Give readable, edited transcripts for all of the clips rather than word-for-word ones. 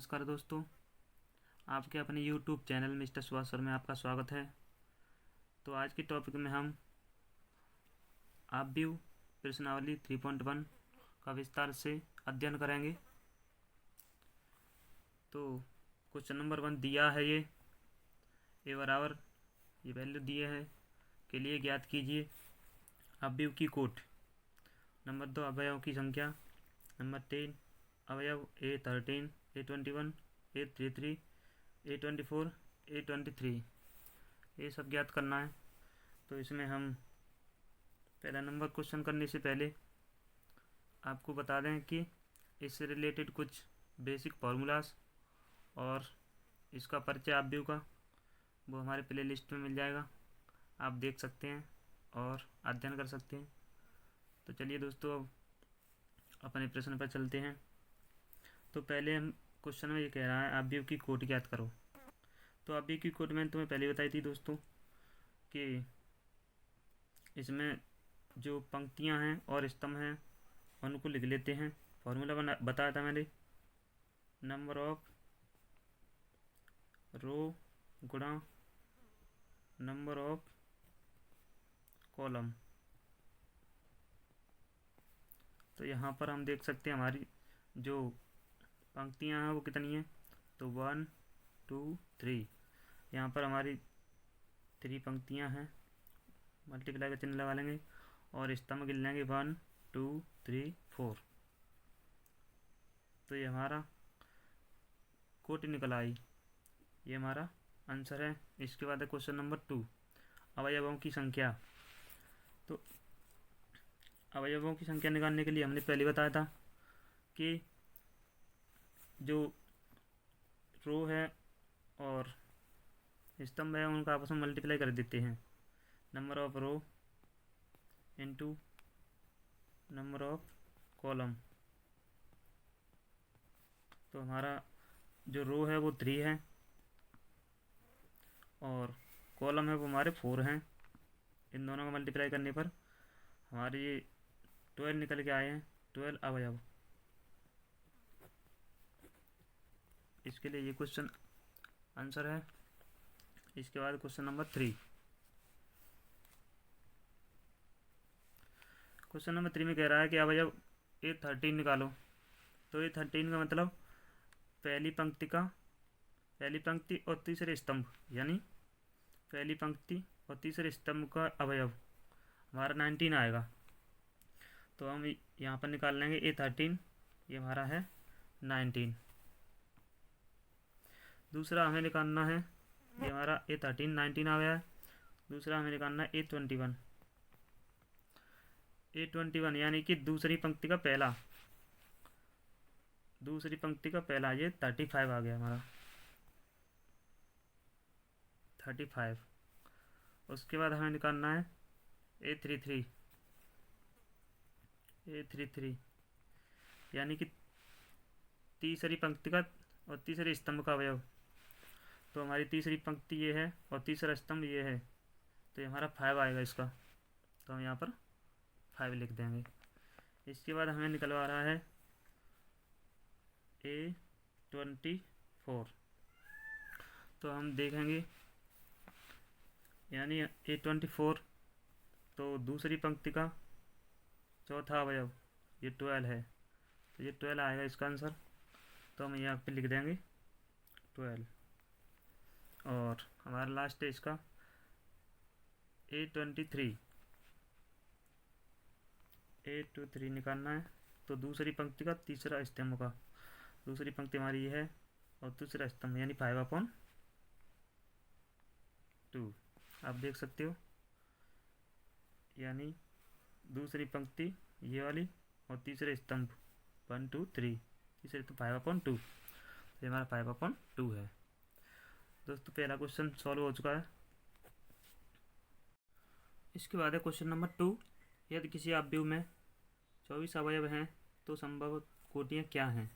नमस्कार दोस्तों, आपके अपने YouTube channel mister Subhash sir में आपका स्वागत है। तो आज के टॉपिक में हम अपव्यू प्रश्नावली 3.1 का विस्तार से अध्ययन करेंगे। तो क्वेश्चन नंबर 1 दिया है, ये बराबर ये वैल्यू दिए है के लिए ज्ञात कीजिए अपव्यू की कोट। नंबर 2 अवयवों की संख्या। नंबर 3 अवयव A13, A21, A33, A24, A23 ये सब ज्ञात करना है। तो इसमें हम पहला नंबर क्वेश्चन करने से पहले आपको बता दें कि इससे रिलेटेड कुछ बेसिक फार्मूलास और इसका परिचय अपव्यू का वो हमारे प्ले लिस्ट में मिल जाएगा, आप देख सकते हैं और अध्ययन कर सकते हैं। तो चलिए दोस्तों, अब अपने प्रश्न पर चलते हैं। तो पहले हम क्वेश्चन में ये कह रहा है अपव्यू की कोट ज्ञात करो। तो अपव्यू की कोट मैंने तुम्हें पहले बताई थी दोस्तों कि इसमें जो पंक्तियां हैं और स्तंभ हैं उनको लिख लेते हैं। फॉर्मूला बताया था मैंने, नंबर ऑफ रो गुणा नंबर ऑफ कॉलम। तो यहाँ पर हम देख सकते हैं हमारी जो पंक्तियाँ हैं वो कितनी हैं। तो 1 2 3, यहाँ पर हमारी 3 पंक्तियाँ हैं, मल्टीप्लाई का चिन्ह लगा लेंगे और स्तंभ गिन लेंगे 1 2 3 4। तो ये हमारा कोट निकल आई, ये हमारा आंसर है। इसके बाद है क्वेश्चन नंबर 2 अवयवों की संख्या। तो अवयवों की संख्या निकालने के लिए हमने पहले बताया था कि जो रो है और स्तंभ है उनका आपस में मल्टीप्लाई कर देते हैं। Number of row into number of column. तो हमारा जो रो है वो 3 है और कॉलम है वो हमारे 4 हैं। इन दोनों का मल्टीप्लाई करने पर हमारे ये 12 निकल के आए हैं, 12 अवयव। इसके लिए ये क्वेश्चन आंसर है। इसके बाद क्वेश्चन नंबर 3। क्वेश्चन नंबर 3 में कह रहा है कि अवयव A13 निकालो। तो A13 का मतलब पहली पंक्ति और तीसरे स्तंभ, यानी पहली पंक्ति और तीसरे स्तंभ का अवयव हमारा 19 आएगा। तो हम यहाँ पर निकाल लेंगे A13, ये हमारा है 19। दूसरा हमें निकालना है, ये हमारा A13 19 आ गया है। दूसरा हमें निकालना है A21 यानी कि दूसरी पंक्ति का पहला ये 35 आ गया हमारा 35। उसके बाद हमें निकालना है A33 यानी कि तीसरी पंक्ति का और तीसरे स्तंभ का अवयव। तो हमारी तीसरी पंक्ति ये है और तीसरा स्तंभ ये है, तो ये हमारा 5 आएगा इसका। तो हम यहाँ पर 5 लिख देंगे। इसके बाद हमें निकलवा रहा है A24। तो हम देखेंगे यानी A24, तो दूसरी पंक्ति का चौथा अवयव ये 12 है, तो ये 12 आएगा इसका आंसर। तो हम यहाँ पे लिख देंगे 12। और हमारा लास्ट है इसका A23 निकालना है। तो दूसरी पंक्ति का तीसरा स्तंभ का, दूसरी पंक्ति हमारी ये है और दूसरा स्तंभ यानी 5/2 आप देख सकते हो। यानी दूसरी पंक्ति ये वाली और तीसरे स्तंभ 1 2 3, तीसरे तो 5/2, तो हमारा 5/2 है। दोस्तों पहला क्वेश्चन सॉल्व हो चुका है। इसके बाद है क्वेश्चन नंबर 2 यदि किसी अपव्यू में 24 अवयव हैं तो संभव कोटियाँ क्या हैं।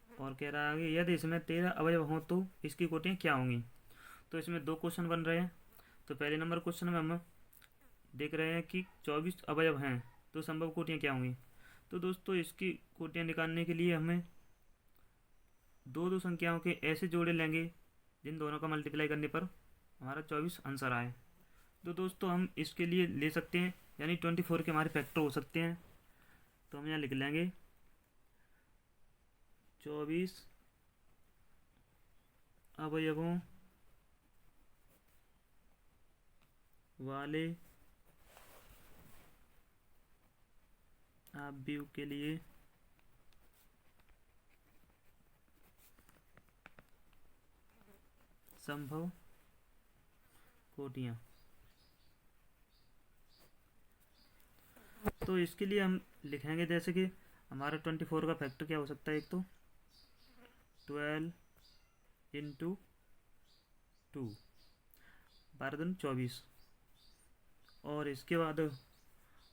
और कह रहा है कि यदि इसमें 13 अवयव हों तो इसकी कोटियाँ क्या होंगी। तो इसमें 2 क्वेश्चन बन रहे हैं। तो पहले नंबर क्वेश्चन में हम देख रहे हैं कि 24 अवयव हैं तो संभव कोटियाँ क्या होंगी। तो दोस्तों इसकी कोटियाँ निकालने के लिए हमें दो दो संख्याओं के ऐसे जोड़े लेंगे जिन दोनों का मल्टीप्लाई करने पर हमारा 24 आंसर आए। तो दोस्तों हम इसके लिए ले सकते हैं, यानी 24 के हमारे फैक्टर हो सकते हैं। तो हम यहाँ लिख लेंगे 24 अवयवों वाले आव्यूह के लिए संभव कोटियाँ। तो इसके लिए हम लिखेंगे जैसे कि हमारा 24 का फैक्टर क्या हो सकता है, एक तो 12 इंटू 2 12 24, और इसके बाद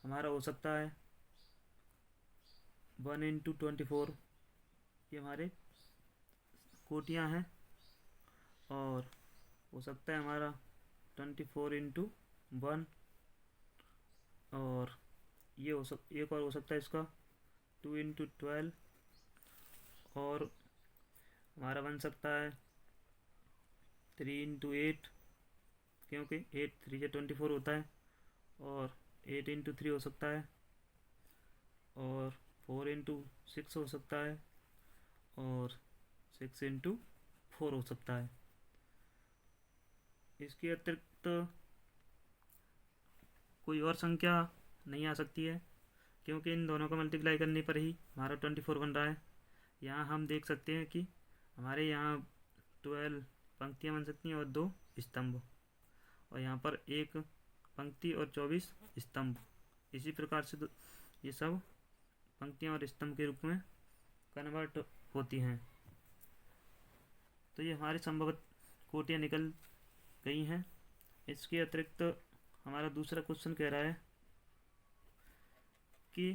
हमारा हो सकता है 1 इंटू 24, ये हमारे कोटियाँ हैं। और हो सकता है हमारा 24 इंटू 1, और ये एक और हो सकता है इसका 2 इंटू 12, और हमारा बन सकता है 3 इंटू 8, क्योंकि 8 3 से 24 होता है, और 8 इंटू 3 हो सकता है, और 4 इंटू 6 हो सकता है, और 6 इंटू 4 हो सकता है। इसके अतिरिक्त कोई और संख्या नहीं आ सकती है, क्योंकि इन दोनों का मल्टीप्लाई करने पर ही हमारा 24 बन रहा है। यहाँ हम देख सकते हैं कि हमारे यहाँ 12 पंक्तियाँ बन सकती हैं और 2 स्तंभ, और यहाँ पर एक पंक्ति और 24 स्तंभ। इसी प्रकार से ये सब पंक्तियाँ और स्तंभ के रूप में कन्वर्ट होती हैं। तो ये हमारी संभवत कोटियाँ निकल गई हैं। इसके अतिरिक्त हमारा दूसरा क्वेश्चन कह रहा है कि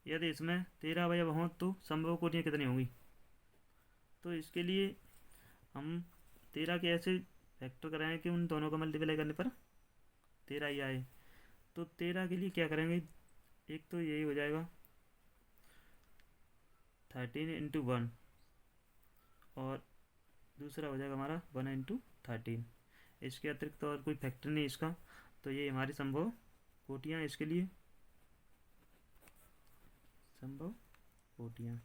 यदि इसमें 13 अवयव हों तो संभव कोटियाँ कितनी होंगी। तो इसके लिए हम 13 के ऐसे फैक्टर कराएं कि उन दोनों का मल्टीप्लाई करने पर 13 ही आए। तो 13 के लिए क्या करेंगे, एक तो यही हो जाएगा 13 इंटू 1, और दूसरा हो जाएगा हमारा 1 इंटू 13। इसके अतिरिक्त और कोई फैक्टर नहीं इसका। तो ये हमारी संभव कोटियाँ, इसके लिए संभव कोटियाँ।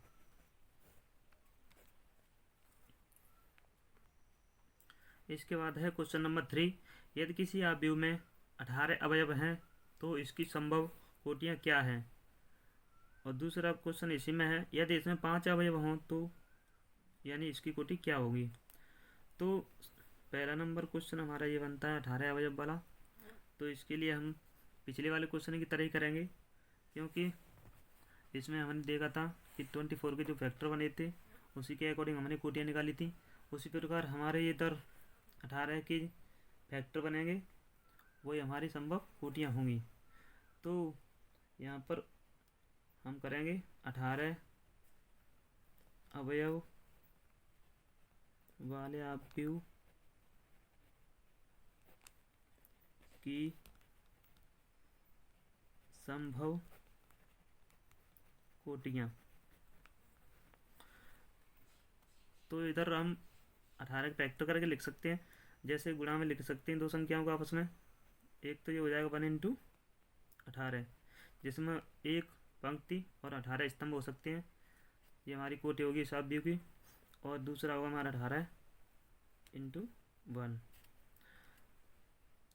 इसके बाद है क्वेश्चन नंबर 3, यदि किसी आव्यूह में 18 अवयव हैं तो इसकी संभव कोटियाँ क्या हैं। और दूसरा क्वेश्चन इसी में है, यदि इसमें 5 अवयव हों तो यानी इसकी कोटि क्या होगी। तो पहला नंबर क्वेश्चन हमारा ये बनता है 18 अवयव वाला। तो इसके लिए हम पिछले वाले क्वेश्चन की तरह ही करेंगे, क्योंकि इसमें हमने देखा था कि 24 के जो फैक्टर बने थे उसी के अकॉर्डिंग हमने कोटियाँ निकाली थी। उसी प्रकार हमारे ये इधर 18 के फैक्टर बनेंगे, वही हमारी संभव कोटियाँ होंगी। तो यहाँ पर हम करेंगे 18 अवयव वाले आव्यूह की संभव कोटियाँ। तो इधर हम 18 का फैक्टर करके लिख सकते हैं, जैसे गुणा में लिख सकते हैं दो संख्याओं को आपस में। एक तो ये हो जाएगा 1 इंटू 18, जिसमें एक पंक्ति और 18 स्तंभ हो सकते हैं। ये हमारी कोटि होगी इस आव्यूह की। और दूसरा होगा हमारा 18 इंटू 1,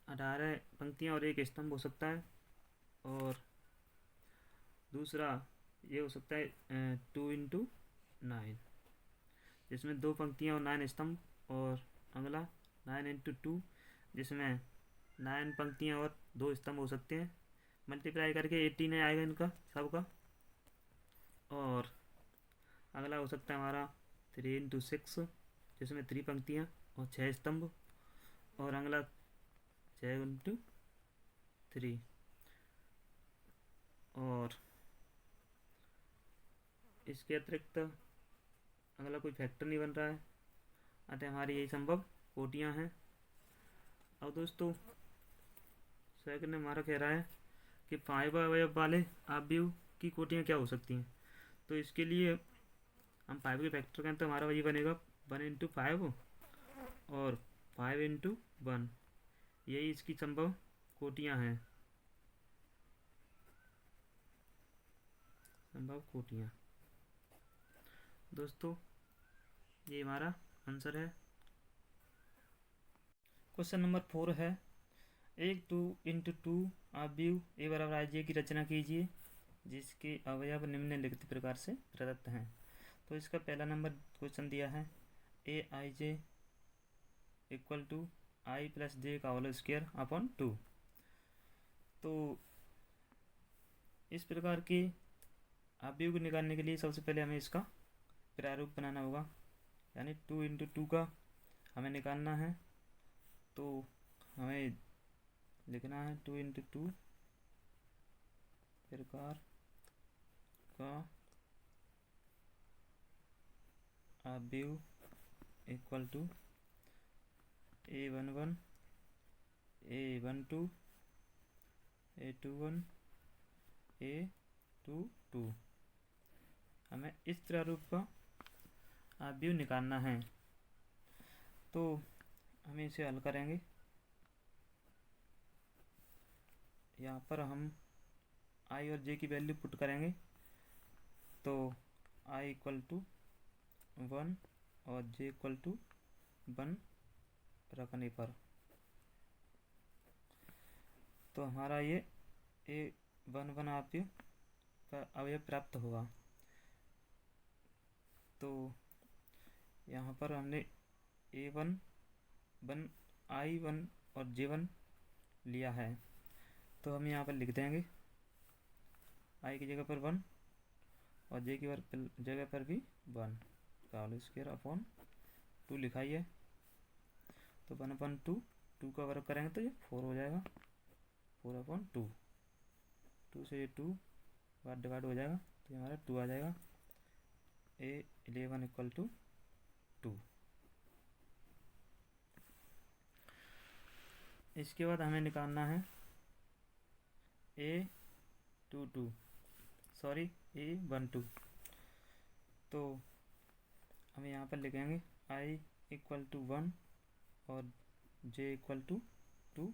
18 पंक्तियाँ और एक स्तंभ हो सकता है। और दूसरा ये हो सकता है 2 इंटू 9, जिसमें 2 पंक्तियाँ और 9 स्तंभ। और अगला 9 इंटू 2, जिसमें 9 पंक्तियाँ और 2 स्तंभ हो सकते हैं। मल्टीप्लाई करके 18 आएगा इनका सबका। और अगला हो सकता है हमारा 3 इंटू 6, जिसमें 3 पंक्तियाँ और 6 स्तंभ। और अगला 6 इंटू 3। और इसके अतिरिक्त अगला कोई फैक्टर नहीं बन रहा है, अतः हमारी यही संभव कोटियाँ हैं। अब दोस्तों सेकंड हमारा कह रहा है कि 5 अवयव वाले आव्यूह की कोटियाँ क्या हो सकती हैं। तो इसके लिए हम 5 के फैक्टर करें तो हमारा वही बनेगा 1 × 5 और 5 × 1, यही इसकी संभव कोटियाँ हैं, संभव कोटियाँ। दोस्तों ये हमारा आंसर है। क्वेश्चन नंबर 4 है, एक 2 × 2 अवयव ए बराबर आई जे की रचना कीजिए जिसके अवयव निम्नलिखित प्रकार से प्रदत्त हैं। तो इसका पहला नंबर क्वेश्चन दिया है ए आई J equal to I plus जे का होल स्क्वायर अपॉन 2। तो इस प्रकार के अवयव को निकालने के लिए सबसे पहले हमें इसका प्रारूप बनाना होगा, यानी 2 × 2 का हमें निकालना है। तो हमें लिखना है 2 × 2 प्रकार का अवयव equal to A11 A12 A21 A22। हमें इस प्रारूप का अवयव निकालना है। तो हमें इसे हल करेंगे। यहाँ पर हम आई और जे की वैल्यू पुट करेंगे। तो आई इक्वल टू 1 और जे इक्वल टू 1 रखने पर तो हमारा ये A11 अवयव प्राप्त होगा। तो यहाँ पर हमने A1 I1 और J1 लिया है, तो हम यहाँ पर लिख देंगे I की जगह पर 1 और J की जगह पर भी 1 का होल स्क्वायर अपॉन 2 लिखाई है। तो 1/2 2 का वर्ग करेंगे तो ये 4 हो जाएगा, 4/2। 2 से 2 बार डिवाइड हो जाएगा तो ये हमारा 2 आ जाएगा। A11 equal to 2। इसके बाद हमें निकालना है A12 सॉरी A12। तो हम यहाँ पर लिखेंगे I इक्वल टू 1 और J इक्वल टू 2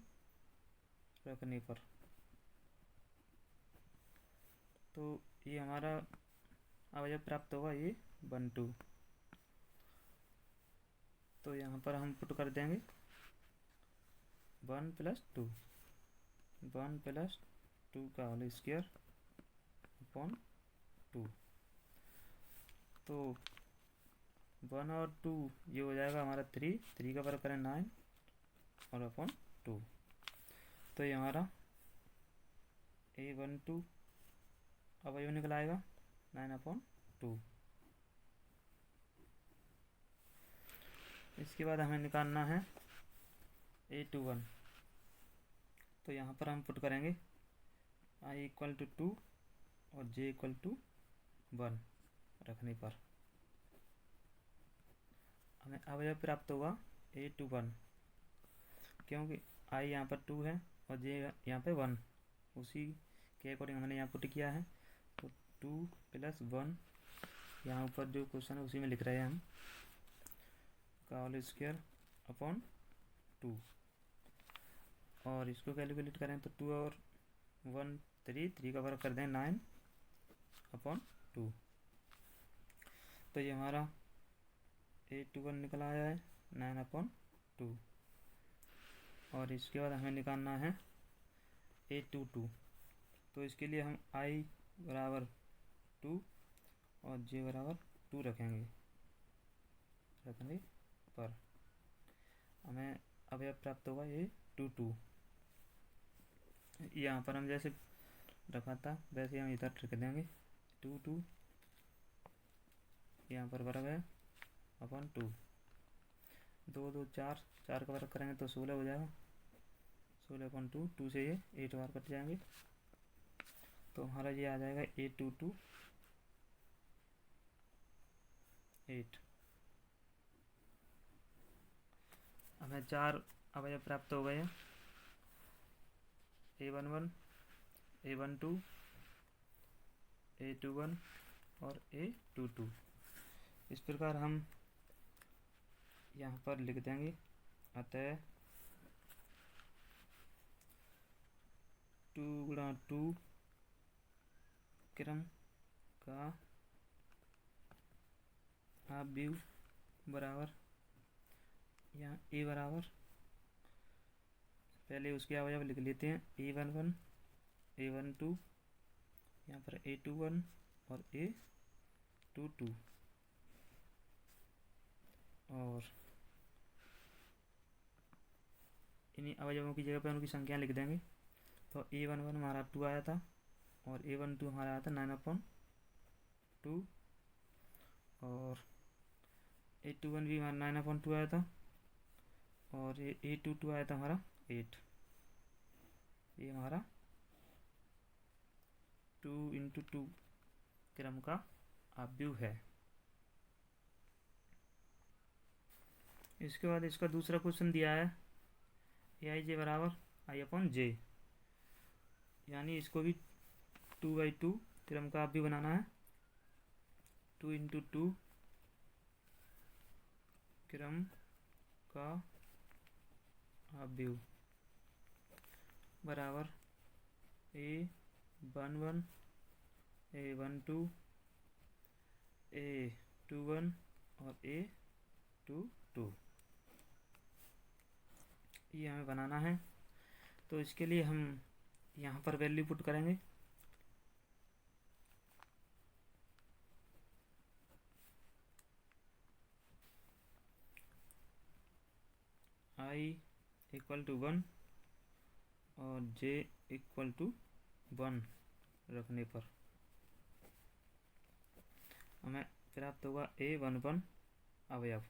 रखने पर। तो ये हमारा अवयव प्राप्त होगा A12। तो यहाँ पर हम पुट कर देंगे 1 + 2 1 + 2 का होल स्क्वायर अपॉन 2। तो 1 और 2 ये हो जाएगा हमारा 3 का वर्ग करें 9 और अपॉन 2। तो ये हमारा A12 अवयव निकल आएगा 9/2। इसके बाद हमें निकालना है A21। तो यहाँ पर हम पुट करेंगे I इक्वल टू 2 और J इक्वल टू 1 रखने पर हमें अवयव प्राप्त होगा A21, क्योंकि I यहाँ पर 2 है और J यहाँ पे 1, उसी के अकॉर्डिंग हमने यहाँ पुट किया है। तो 2 + 1 यहाँ ऊपर जो क्वेश्चन है उसी में लिख रहे हैं हम का होल स्क्वायर अपॉन 2। और इसको कैलकुलेट करें तो 2 और 1 3 का वर्ग कर दें 9/2। तो ये हमारा A21 निकल आया है 9/2। और इसके बाद हमें निकालना है A22। तो इसके लिए हम I बराबर 2 और J बराबर 2 रखने पर हमें अवयव प्राप्त होगा A22। यहाँ पर हम जैसे रखा था वैसे हम इधर लिख देंगे 2 यहाँ पर वर्ग है अपॉन 2। 2 2 4 का वर्ग करेंगे तो 16 हो जाएगा। 16/2 2 से ये 8 बार कट जाएंगे। तो हमारा ये आ जाएगा A22 8। हमें 4 अवयव प्राप्त हो गए हैं A11 A12 A21 और A22। इस प्रकार हम यहाँ पर लिख देंगे अतः 2 × 2 क्रम का अवयव बराबर, यहाँ ए बराबर, पहले उसके अवयव लिख लेते हैं, A11 A12, यहाँ पर A21 और A22, और इन्हीं अवयवों की जगह पर उनकी संख्या लिख देंगे। तो A11 हमारा 2 आया था और A12 हमारा आया था 9/2, और A21 भी हमारा 9/2 आया था, और ये A22 आया था हमारा 8। ये हमारा 2 × 2 क्रम का अवयव है। इसके बाद इसका दूसरा क्वेश्चन दिया है Aij बराबर I/J, यानी इसको भी 2/2 क्रम का अवयव बनाना है। 2 × 2 क्रम का अवयव बराबर A11 A12 A21 और A22, ये हमें बनाना है। तो इसके लिए हम यहाँ पर वैल्यू पुट करेंगे। I = 1 और J = 1 रखने पर हमें प्राप्त होगा A11 अवयव।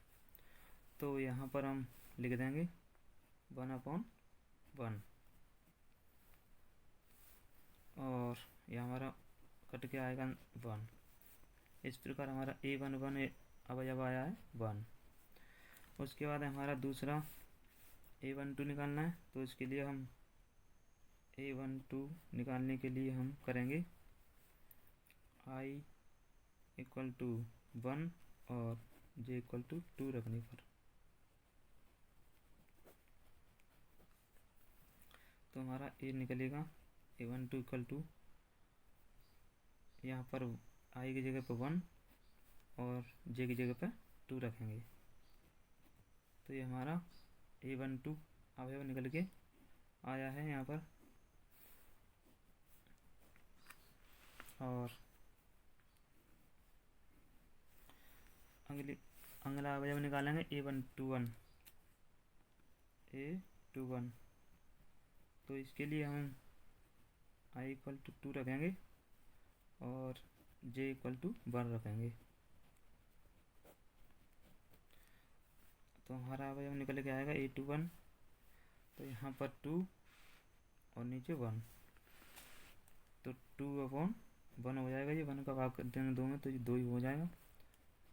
तो यहाँ पर हम लिख देंगे 1/1, और यह हमारा कट के आएगा 1। इस प्रकार हमारा A11 अवयव आया है 1। उसके बाद हमारा दूसरा A12 निकालना है। तो इसके लिए हम A12 निकालने के लिए हम करेंगे I = 1 और J = 2 रखने पर। तो हमारा A निकलेगा A12 = यहाँ पर I की जगह पर 1 और J की जगह पर 2 रखेंगे। तो ये हमारा A12 अवयव निकल के आया है यहाँ पर। और अगला अवयव निकालेंगे A21 A21। तो इसके लिए हम I = 2 रखेंगे और J = 1 रखेंगे। तो हमारा अवयव निकल के आएगा A21। तो यहाँ पर 2 और नीचे 1, तो 2/1 हो जाएगा। ये 1 का भाग कर देंगे 2 में, तो ये 2 ही हो जाएगा।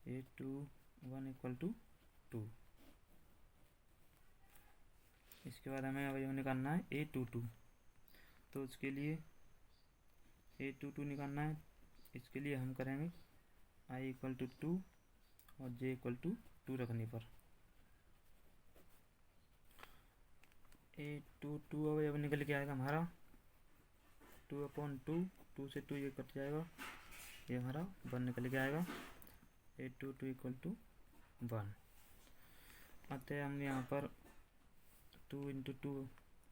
A21 = 2। इसके बाद हमें अवयव निकालना है A22। तो उसके लिए A22 निकालना है। इसके लिए हम करेंगे I = 2 और J = 2 रखने पर A22 अवयव निकल के आएगा हमारा 2/2। 2 से 2 ये कट जाएगा, ये हमारा 1 निकल के आएगा। A22 = 1। अतः हम यहाँ पर 2 × 2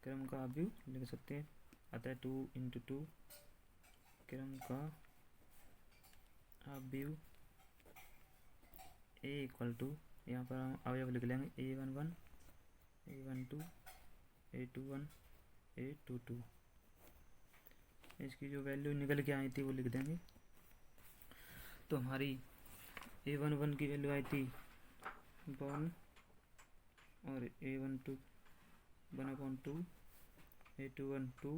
क्रम का अवयव लिख सकते हैं। अतः 2 × 2 क्रम का अवयव A = यहाँ पर हम अवयव लिख लेंगे A11 A12 A21 A22। इसकी जो वैल्यू निकल के आई थी वो लिख देंगे। तो हमारी A11 की वैल्यू आई थी 1 और A12 1/2, A21 2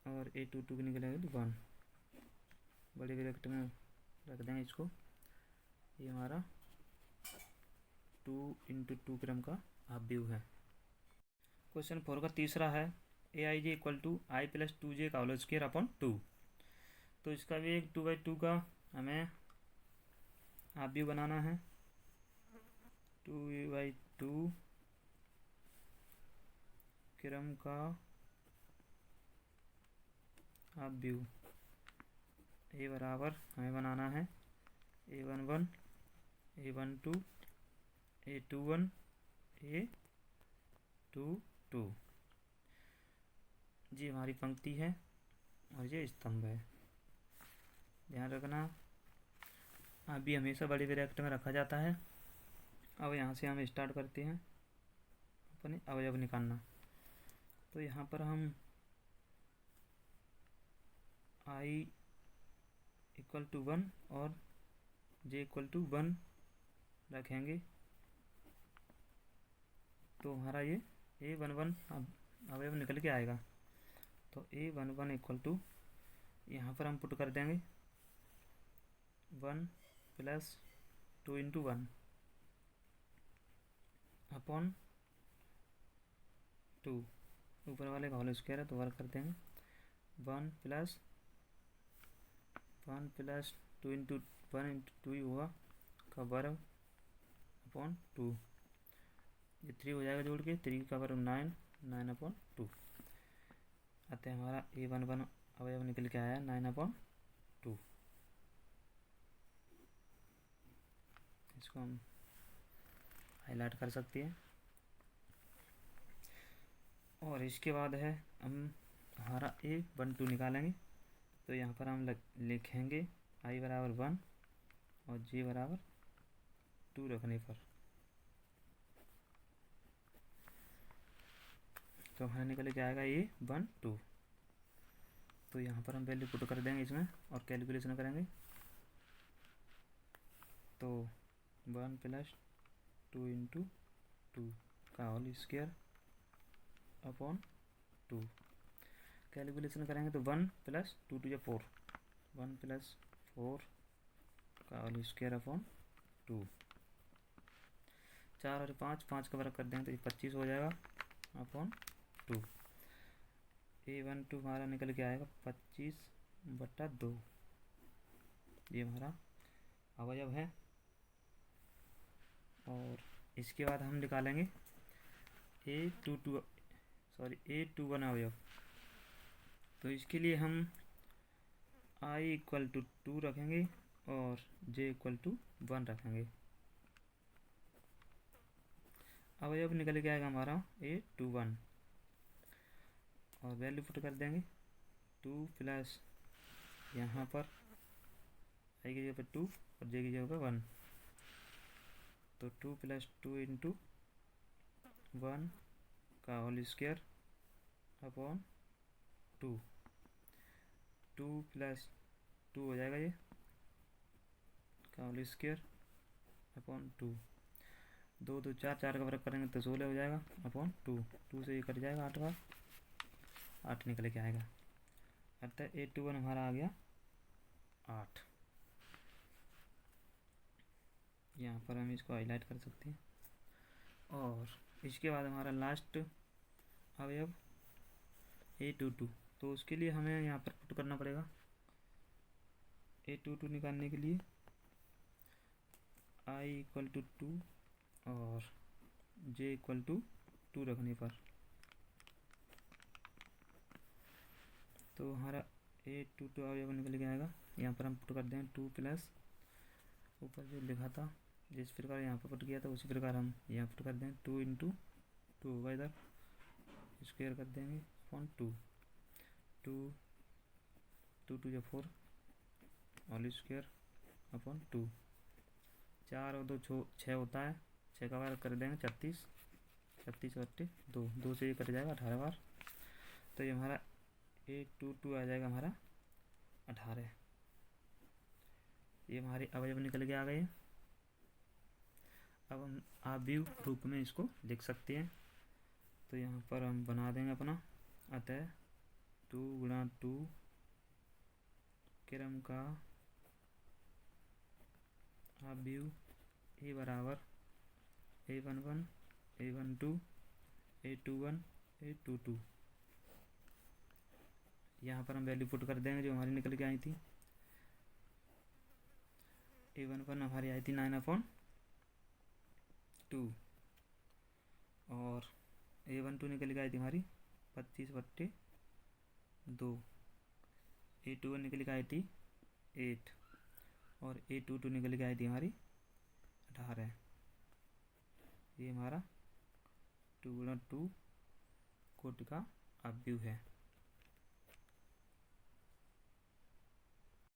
और A22 की निकलेगी 1। बड़े ब्रैकेट में रख देंगे इसको। ये हमारा 2 × 2 क्रम का अवयव है। क्वेश्चन 4 का तीसरा है Aij = I + 2j का होल स्क्वायर अपॉन 2। तो इसका भी एक 2/2 का हमें अवयव बनाना है। 2a/2 क्रम का अपव्यू। ए बराबर हमें बनाना है a11 a12 a21 a22 जी हमारी पंक्ति है और ये स्तंभ है। ध्यान रखना अभी हमेशा बड़े ब्रैकेट में रखा जाता है। अब यहाँ से हम स्टार्ट करते हैं अपने अवयव निकालना। तो यहाँ पर हम i = 1 और j = 1 रखेंगे तो हमारा ये a11 अवयव निकल के आएगा। तो a11 = यहाँ पर हम पुट कर देंगे 1 + 2 × 1 अपॉन 2। ऊपर वाले का होल स्क्वायर है तो वर्क कर देंगे 1 + 2 × 1 × 2 ही होगा का वर्ग अपॉन 2। ये 3 हो जाएगा जोड़ के 3 का वर्ग 9 9/2। अतः हमारा a11 अवयव निकल के आया 9/2। इसको हम हाईलाइट कर सकते हैं। और इसके बाद है हम हमारा a12 निकालेंगे। तो यहाँ पर हम लिखेंगे i = 1 और j = 2 रखने पर तो हमें निकल के आएगा a12। तो यहाँ पर हम वैल्यू पुट कर देंगे इसमें और कैलकुलेशन करेंगे। तो 1 + 2 × 2 का होल स्क्वायर अपॉन 2। कैलकुलेशन करेंगे तो 1 + 2 × 4 1 + 4 का होल स्क्वायर अपॉन 2। 4 और 5 का वर्ग कर देंगे तो ये 25 हो जाएगा अपॉन 2। a12 हमारा निकल के आएगा 25/2। ये हमारा अवयव है। और इसके बाद हम निकालेंगे a21 अवयव। तो इसके लिए हम i = 2 रखेंगे और j = 1 रखेंगे। अवयव निकल के आएगा हमारा a21 और वैल्यू पुट कर देंगे 2 प्लस यहाँ पर i की जगह पर 2 और j की जगह पर 1। तो 2 + 2 × 1 का होल स्क्वायर अपॉन 2। 2 + 2 हो जाएगा ये का होल स्क्वायर अपॉन 2। 2 2 4 4 का वर्ग करेंगे तो 16 हो जाएगा अपॉन 2। 2 से ये कट जाएगा 8 बार 8 निकल के आएगा। अतः a21 हमारा आ गया 8। यहाँ पर हम इसको हाईलाइट कर सकते हैं। और इसके बाद हमारा लास्ट अवयव a22। तो उसके लिए हमें यहाँ पर पुट करना पड़ेगा। a22 निकालने के लिए i = 2 और j = 2 रखने पर तो हमारा a22 अवयव निकल के आएगा। यहाँ पर हम पुट कर देंगे 2 प्लस ऊपर जो लिखा था जिस प्रकार यहाँ पर पुट किया था उसी प्रकार हम यहाँ पुट कर देंगे 2 × 2 होगा इधर स्क्वायर कर देंगे अपॉन 2। 2 2 × 4 whole square upon 2। 4 और 2 6 होता है 6 का वर्ग कर देंगे 36 36 और 2 2 से ये कट जाएगा 18 बार। तो ये हमारा a22 आ जाएगा हमारा 18। ये हमारे अवयव निकल के आ गए। अब हम अवयव रूप में इसको लिख सकते हैं। तो यहाँ पर हम बना देंगे अपना। अतः 2 × 2 क्रम का अवयव a बराबर a11 a12 a21 a22। यहाँ पर हम वैल्यू पुट कर देंगे जो हमारी निकल के आई थी। a11 हमारी आई थी 9/2 टू, और A12 निकल के आई थी हमारी 25/2, A21 निकल के आई थी 8, और A22 निकल के आई थी हमारी 18। ये हमारा 2 × 2 कोट का अवयव है।